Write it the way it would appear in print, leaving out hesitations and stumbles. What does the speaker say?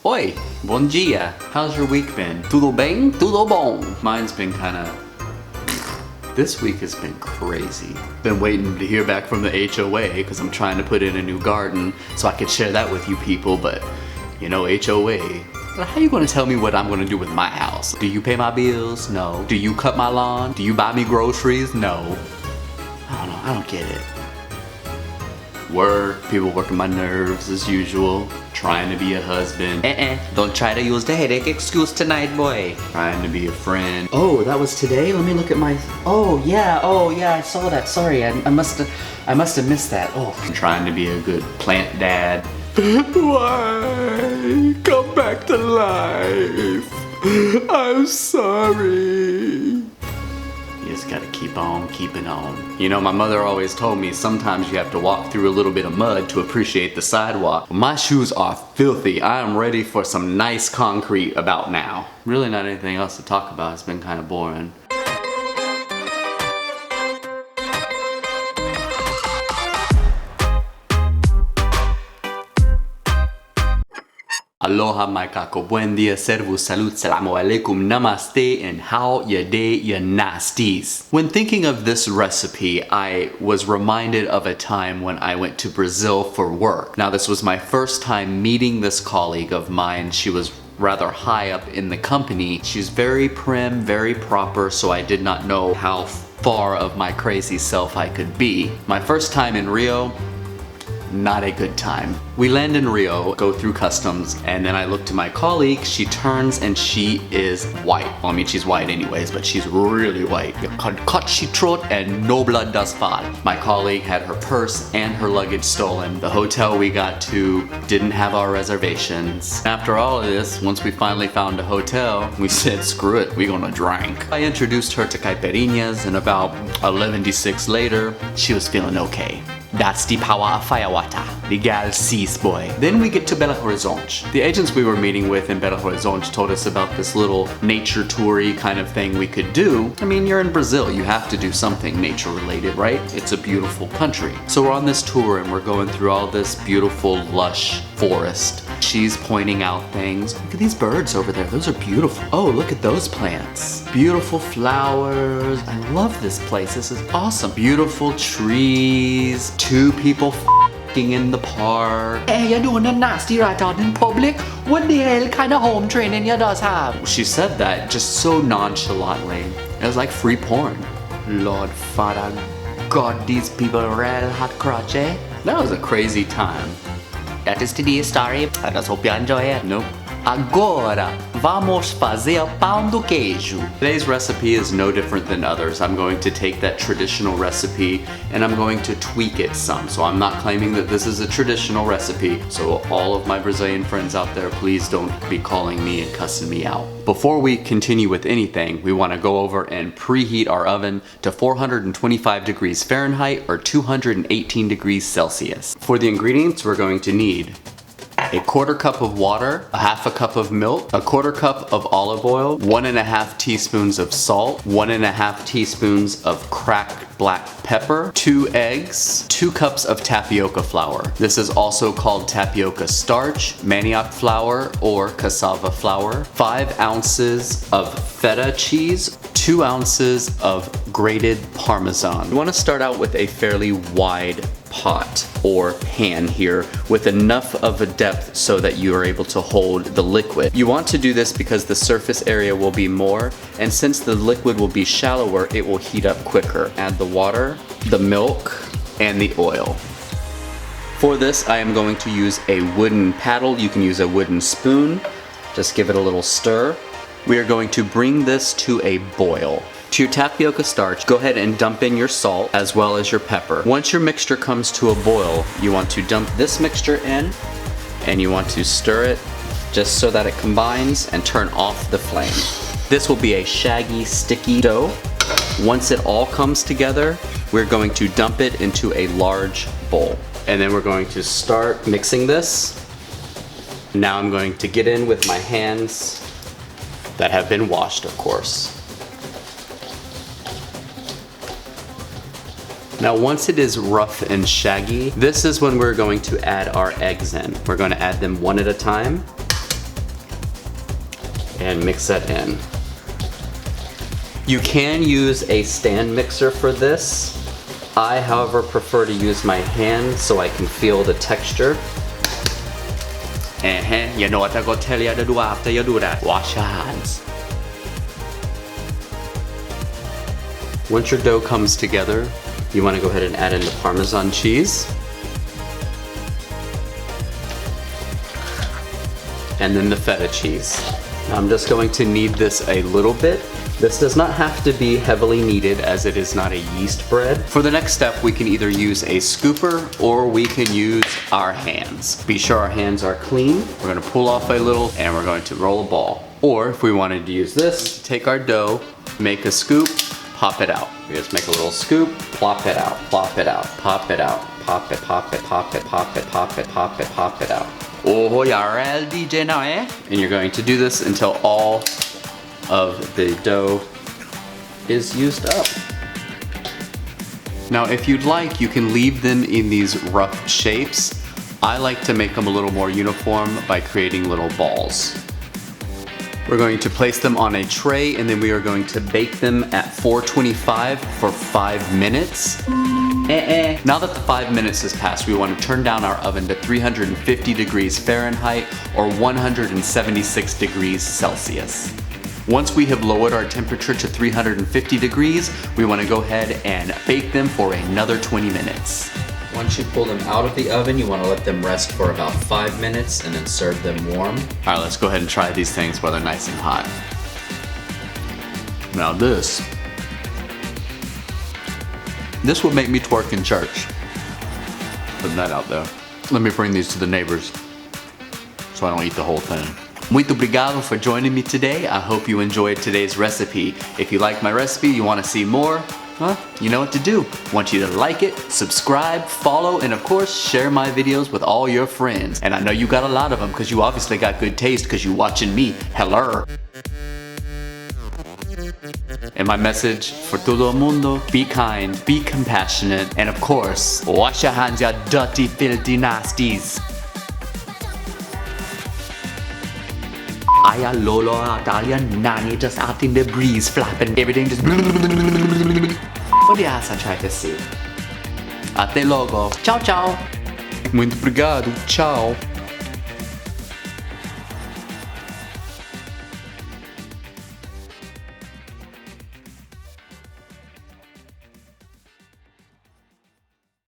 Oi, bom dia. How's your week been? Tudo bem? Tudo bom. Mine's been kinda... This week has been crazy. Been waiting to hear back from the HOA because I'm trying to put in a new garden so I could share that with you people, but you know, HOA. How you gonna tell me what I'm gonna do with my house? Do you pay my bills? No. Do you cut my lawn? Do you buy me groceries? No. I don't know, I don't get it. Work, people working my nerves as usual. Trying to be a husband. Don't try to use the headache excuse tonight, boy. Trying to be a friend. Oh, that was today? Let me look at my... Oh yeah, I saw that. Sorry, I must have missed that. Oh, I'm trying to be a good plant dad. Why? Come back to life. I'm sorry. You just gotta keep on keeping on. You know, my mother always told me sometimes you have to walk through a little bit of mud to appreciate the sidewalk. My shoes are filthy. I am ready for some nice concrete about now. Really not anything else to talk about. It's been kind of boring. Aloha my kako, buen dia, servus, salut, salamu alaikum, namaste, and how ya day ya nasties. When thinking of this recipe, I was reminded of a time when I went to Brazil for work. Now this was my first time meeting this colleague of mine. She was rather high up in the company. She's very prim, very proper, so I did not know how far of my crazy self I could be. My first time in Rio, not a good time. We land in Rio, go through customs, and then I look to my colleague. She turns and she is white. Well, I mean, she's white anyways, but she's really white. Cut she throat and no blood does fall. My colleague had her purse and her luggage stolen. The hotel we got to didn't have our reservations. After all of this, once we finally found a hotel, we said, screw it, we gonna drink. I introduced her to caipirinhas, and about 11:06 later, she was feeling okay. That's the power of firewater. The gal sees, boy. Then we get to Belo Horizonte. The agents we were meeting with in Belo Horizonte told us about this little nature toury kind of thing we could do. I mean, you're in Brazil, you have to do something nature related, right? It's a beautiful country. So we're on this tour and we're going through all this beautiful, lush forest. She's pointing out things. Look at these birds over there, those are beautiful. Oh, look at those plants. Beautiful flowers. I love this place, this is awesome. Beautiful trees. Two people f***ing in the park. Hey, you're doing a nasty right out in public? What the hell kind of home training you does have? She said that just so nonchalantly. It was like free porn. Lord Father, God, these people are real hot crotch, eh? That was a crazy time. That is today's story. I just hope you enjoy it. Nope. Agora, vamos fazer pão de queijo. Today's recipe is no different than others. I'm going to take that traditional recipe and I'm going to tweak it some. So I'm not claiming that this is a traditional recipe. So all of my Brazilian friends out there, please don't be calling me and cussing me out. Before we continue with anything, we want to go over and preheat our oven to 425 degrees Fahrenheit or 218 degrees Celsius. For the ingredients, we're going to need a 1/4 cup of water, a 1/2 cup of milk, a 1/4 cup of olive oil, 1.5 teaspoons of salt, 1.5 teaspoons of cracked black pepper, 2 eggs, 2 cups of tapioca flour. This is also called tapioca starch, manioc flour, or cassava flour, 5 ounces of feta cheese, 2 ounces of grated Parmesan. You want to start out with a fairly wide pot or pan here with enough of a depth so that you are able to hold the liquid. You want to do this because the surface area will be more, and since the liquid will be shallower, it will heat up quicker. Add the water, the milk, and the oil. For this, I am going to use a wooden paddle. You can use a wooden spoon. Just give it a little stir. We are going to bring this to a boil. To your tapioca starch, go ahead and dump in your salt as well as your pepper. Once your mixture comes to a boil, you want to dump this mixture in and you want to stir it just so that it combines and turn off the flame. This will be a shaggy, sticky dough. Once it all comes together, we're going to dump it into a large bowl. And then we're going to start mixing this. Now I'm going to get in with my hands that have been washed, of course. Now once it is rough and shaggy, this is when we're going to add our eggs in. We're going to add them one at a time. and mix that in. You can use a stand mixer for this. I, however, prefer to use my hand so I can feel the texture. You know what I'm gonna tell you to do after you do that? Wash your hands. Once your dough comes together, you want to go ahead and add in the Parmesan cheese. And then the Feta cheese. Now I'm just going to knead this a little bit. This does not have to be heavily kneaded as it is not a yeast bread. For the next step, we can either use a scooper or we can use our hands. Be sure our hands are clean. We're gonna pull off a little and we're going to roll a ball. Or if we wanted to use this, take our dough, make a scoop, pop it out. We just make a little scoop, plop it out, plop it out, pop it out, pop it, pop it, pop it, pop it, pop it, pop it, pop it out. Oh, you're real DJ now, eh? And you're going to do this until all of the dough is used up. Now, if you'd like, you can leave them in these rough shapes. I like to make them a little more uniform by creating little balls. We're going to place them on a tray and then we are going to bake them at 425 for 5 minutes. Now that the 5 minutes has passed, we want to turn down our oven to 350 degrees Fahrenheit or 176 degrees Celsius. Once we have lowered our temperature to 350 degrees, we want to go ahead and bake them for another 20 minutes. Once you pull them out of the oven, you want to let them rest for about 5 minutes and then serve them warm. All right, let's go ahead and try these things while they're nice and hot. Now this would make me twerk in church. Putting that out there. Let me bring these to the neighbors so I don't eat the whole thing. Muito obrigado for joining me today. I hope you enjoyed today's recipe. If you like my recipe, you want to see more, you know what to do. I want you to like it, subscribe, follow, and of course, share my videos with all your friends. And I know you got a lot of them because you obviously got good taste because you watching me. Hello. And my message for todo el mundo, be kind, be compassionate, and of course, wash your hands, you dirty, filthy nasties. Aya lolo Italian nanny just out in the breeze flapping everything just what the ass I tried to say. Até logo. Ciao ciao. Muito obrigado. Ciao.